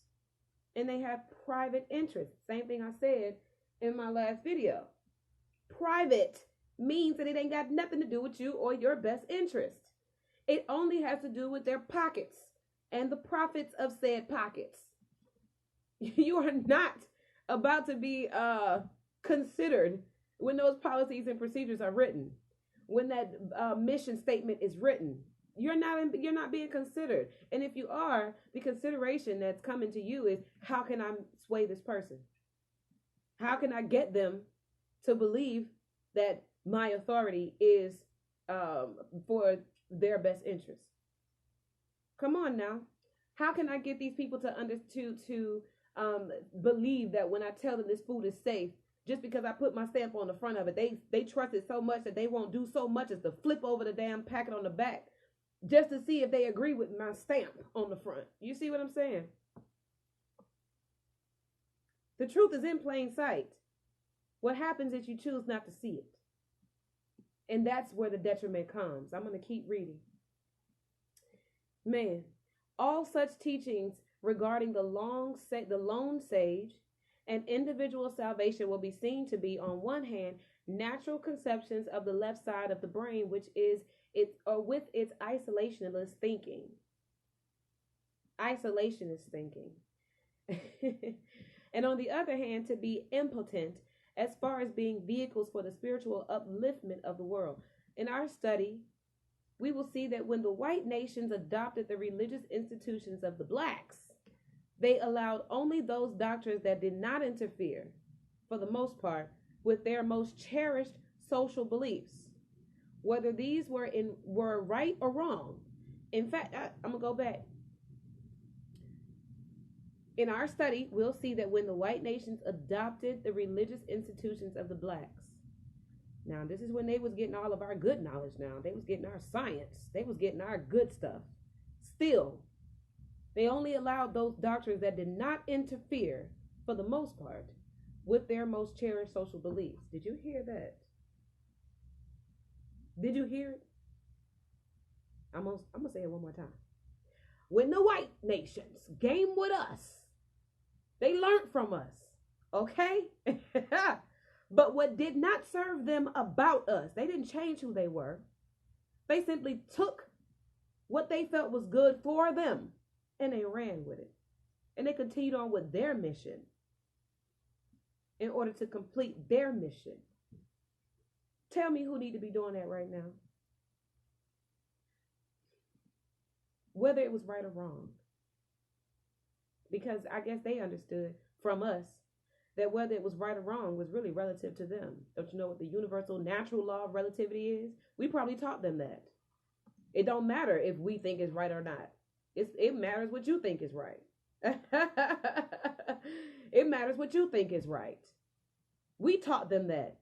And they have private interests. Same thing I said in my last video. Private means that it ain't got nothing to do with you or your best interest. It only has to do with their pockets and the profits of said pockets. You are not about to be considered when those policies and procedures are written. When that mission statement is written, you're not being considered. And if you are, the consideration that's coming to you is, how can I sway this person? How can I get them to believe that my authority is for their best interest? Come on now. How can I get these people to believe that when I tell them this food is safe, just because I put my stamp on the front of it, they trust it so much that they won't do so much as to flip over the damn packet on the back just to see if they agree with my stamp on the front. You see what I'm saying? The truth is in plain sight. What happens is you choose not to see it. And that's where the detriment comes. I'm going to keep reading. Man, all such teachings regarding the lone sage and individual salvation will be seen to be, on one hand, natural conceptions of the left side of the brain, with its isolationist thinking. Isolationist thinking. And on the other hand, to be impotent as far as being vehicles for the spiritual upliftment of the world. In our study, we will see that when the white nations adopted the religious institutions of the blacks, they allowed only those doctrines that did not interfere, for the most part, with their most cherished social beliefs, whether these were right or wrong. In fact, I'm going to go back. In our study, we'll see that when the white nations adopted the religious institutions of the blacks. Now, this is when they was getting all of our good knowledge now. They was getting our science. They was getting our good stuff. Still, they only allowed those doctrines that did not interfere, for the most part, with their most cherished social beliefs. Did you hear that? Did you hear it? I'm going to say it one more time. When the white nations game with us, they learned from us, okay? But what did not serve them about us, they didn't change who they were. They simply took what they felt was good for them and they ran with it. And they continued on with their mission in order to complete their mission. Tell me who need to be doing that right now. Whether it was right or wrong. Because I guess they understood from us that whether it was right or wrong was really relative to them. Don't you know what the universal natural law of relativity is? We probably taught them that. It don't matter if we think it's right or not. It matters what you think is right. It matters what you think is right. We taught them that.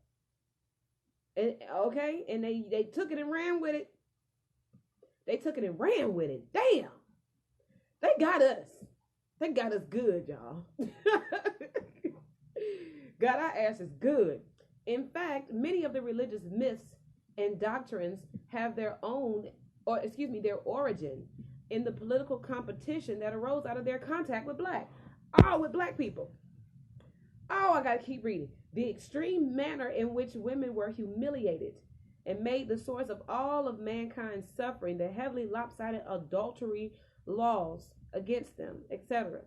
And, okay? And they took it and ran with it. They took it and ran with it. Damn. They got us. They got us good, y'all. Got our asses good. In fact, many of the religious myths and doctrines have their origin in the political competition that arose out of their contact with with black people. Oh, I gotta keep reading. The extreme manner in which women were humiliated and made the source of all of mankind's suffering, the heavily lopsided adultery laws against them, etc.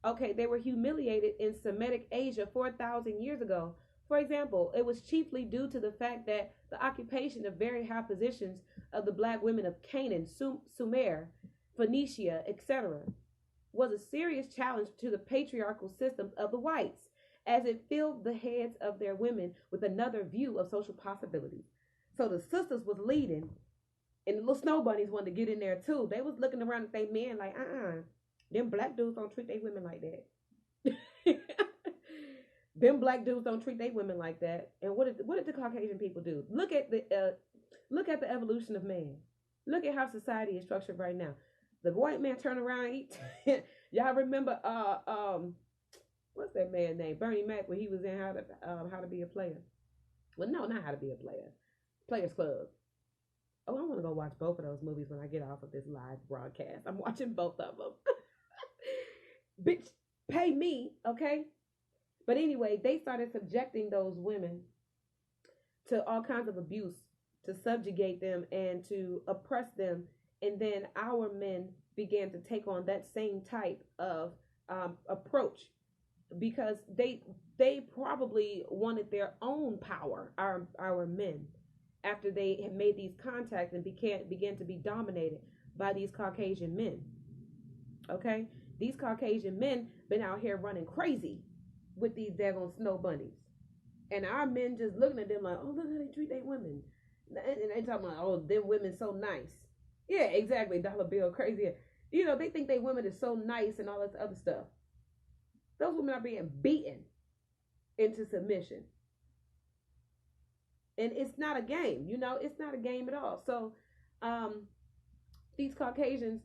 Okay, they were humiliated in Semitic Asia 4,000 years ago. For example, it was chiefly due to the fact that the occupation of very high positions of the black women of Canaan, Sumer, Phoenicia, etc., was a serious challenge to the patriarchal systems of the whites, as it filled the heads of their women with another view of social possibilities. So the sisters was leading, and the little snow bunnies wanted to get in there too. They was looking around at their men like, them black dudes don't treat their women like that. Them black dudes don't treat their women like that. And what did the Caucasian people do? Look at the evolution of man. Look at how society is structured right now. The white man turned around and y'all remember what's that man's name? Bernie Mac, when he was in How to Be a Player. Well, no, not How to Be a Player. Players Club. Oh, I want to go watch both of those movies when I get off of this live broadcast. I'm watching both of them. Bitch, pay me, okay? But anyway, they started subjecting those women to all kinds of abuse, to subjugate them and to oppress them. And then our men began to take on that same type of approach, because they probably wanted their own power, our men, after they had made these contacts and began to be dominated by these Caucasian men. Okay? These Caucasian men been out here running crazy with these daggone snow bunnies. And our men just looking at them like, oh, look how they treat their women. And they talking about, oh, them women so nice. Yeah, exactly. Dollar Bill crazy. You know, they think they women is so nice and all this other stuff. Those women are being beaten into submission. And it's not a game, you know, it's not a game at all. So these Caucasians,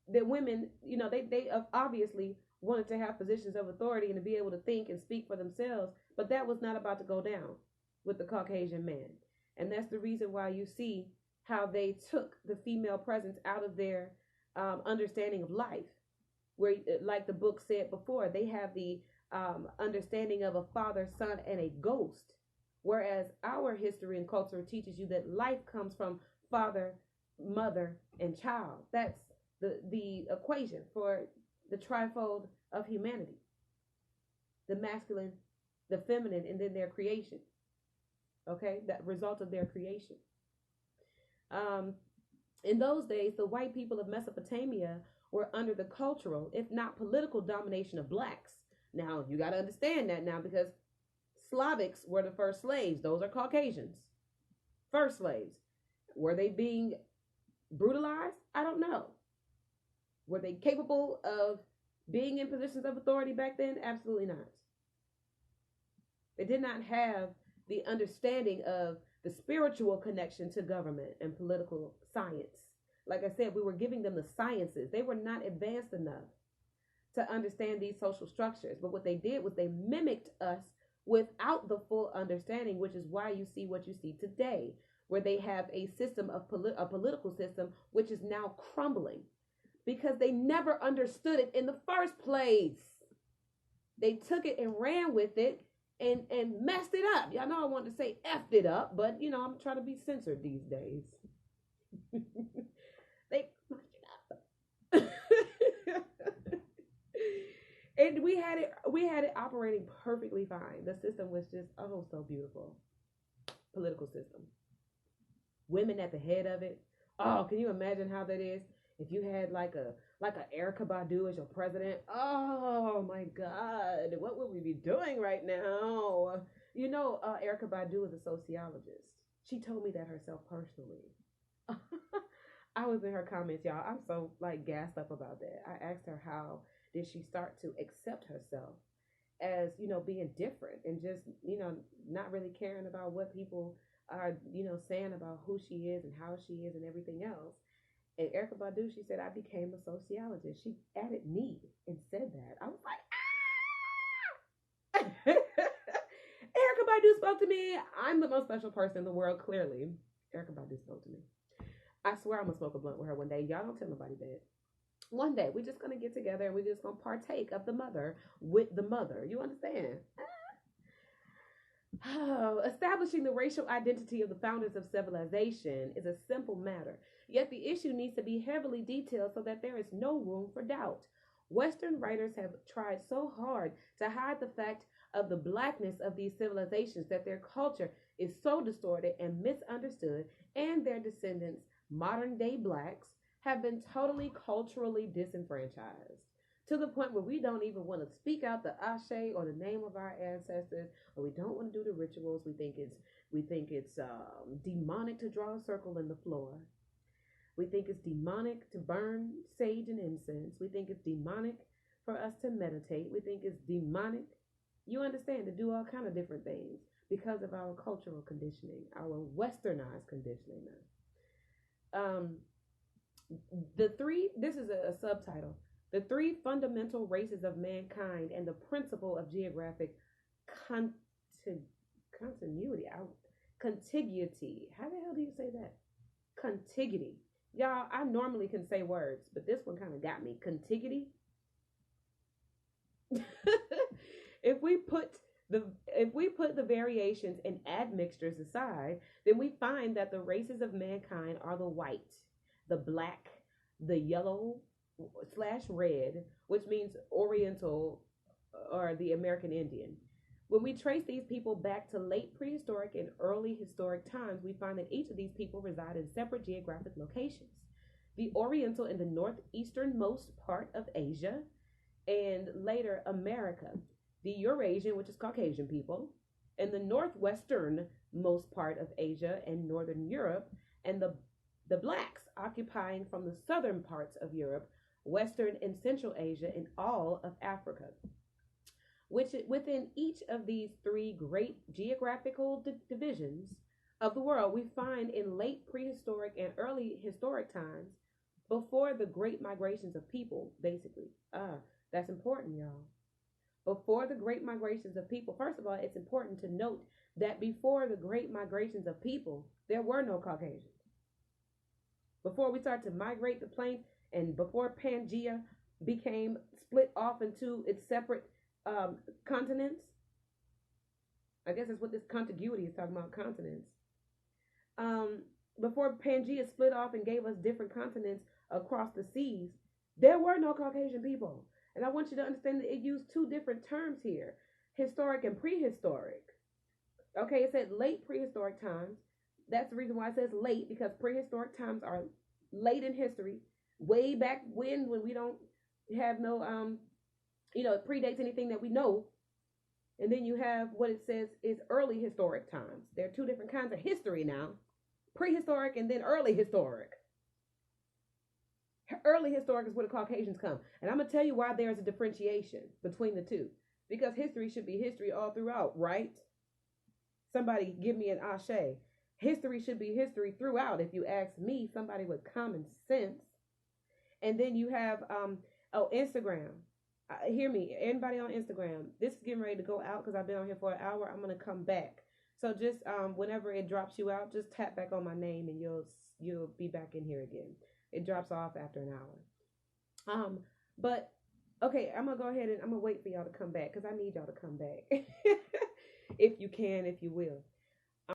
the women, you know, they obviously wanted to have positions of authority and to be able to think and speak for themselves, but that was not about to go down with the Caucasian man. And that's the reason why you see how they took the female presence out of their understanding of life, where, like the book said before, they have the understanding of a father, son, and a ghost, whereas our history and culture teaches you that life comes from father, mother, and child. That's the equation for the trifold of humanity: the masculine, the feminine, and then their creation. Okay, that result of their creation. In those days, the white people of Mesopotamia were under the cultural, if not political, domination of blacks. Now, you got to understand that now, because Slavics were the first slaves. Those are Caucasians. First slaves. Were they being brutalized? I don't know. Were they capable of being in positions of authority back then? Absolutely not. They did not have the understanding of the spiritual connection to government and political science. Like I said, we were giving them the sciences. They were not advanced enough to understand these social structures. But what they did was they mimicked us without the full understanding, which is why you see what you see today, where they have a system of a political system which is now crumbling because they never understood it in the first place. They took it and ran with it, and messed it up. Y'all know I wanted to say effed it up, but I'm trying to be censored these days. They and we had it operating perfectly fine. The system was just so beautiful. Political system. Women at the head of it. Oh, can you imagine how that is? If you had like a Erica Badu as your president, oh my God, what would we be doing right now? Erica Badu is a sociologist. She told me that herself personally. I was in her comments, y'all. I'm so like gassed up about that. I asked her how did she start to accept herself as being different and just not really caring about what people are saying about who she is and how she is and everything else. And Erica Badu, she said, I became a sociologist. She added me and said that. I was like, ah! Erica Badu spoke to me. I'm the most special person in the world, clearly. Erica Badu spoke to me. I swear I'm going to smoke a blunt with her one day. Y'all don't tell nobody that. One day, we're just going to get together and we're just going to partake of the mother with the mother. You understand? Oh, establishing the racial identity of the founders of civilization is a simple matter, yet the issue needs to be heavily detailed so that there is no room for doubt. Western writers have tried so hard to hide the fact of the blackness of these civilizations that their culture is so distorted and misunderstood, and their descendants, modern day blacks, have been totally culturally disenfranchised to the point where we don't even want to speak out the ashe or the name of our ancestors, or we don't want to do the rituals. We think it's demonic to draw a circle in the floor. We think it's demonic to burn sage and incense. We think it's demonic for us to meditate. We think it's demonic, you understand, to do all kind of different things because of our cultural conditioning, our westernized conditioning now. This is a subtitle. The three fundamental races of mankind and the principle of geographic continuity. Contiguity. How the hell do you say that? Contiguity. Y'all, I normally can say words, but this one kind of got me. Contiguity. If we put the variations and admixtures aside, then we find that the races of mankind are the white, the black, the yellow / red, which means Oriental or the American Indian. When we trace these people back to late prehistoric and early historic times, we find that each of these people reside in separate geographic locations. The Oriental in the northeasternmost part of Asia, and later America. The Eurasian, which is Caucasian people, in the northwesternmost part of Asia and northern Europe, and the blacks occupying from the southern parts of Europe, Western and Central Asia, and all of Africa. Which within each of these three great geographical divisions of the world, we find in late prehistoric and early historic times, before the great migrations of people, basically. That's important, y'all. Before the great migrations of people, first of all, it's important to note that before the great migrations of people, there were no Caucasians. Before we start to migrate the plains, and before Pangea became split off into its separate continents, I guess that's what this contiguity is talking about, continents. Before Pangea split off and gave us different continents across the seas, there were no Caucasian people. And I want you to understand that it used two different terms here, historic and prehistoric. Okay, it said late prehistoric times. That's the reason why it says late, because prehistoric times are late in history, way back when we don't have no, it predates anything that we know. And then you have what it says is early historic times. There are two different kinds of history now, prehistoric and then early historic. Early historic is where the Caucasians come. And I'm going to tell you why there's a differentiation between the two. Because history should be history all throughout, right? Somebody give me an ashe. History should be history throughout, if you ask me, somebody with common sense. And then you have, Instagram. Hear me, anybody on Instagram. This is getting ready to go out because I've been on here for an hour. I'm going to come back. So just whenever it drops you out, just tap back on my name and you'll be back in here again. It drops off after an hour. But okay, I'm gonna go ahead and I'm gonna wait for y'all to come back because I need y'all to come back. if you can, if you will.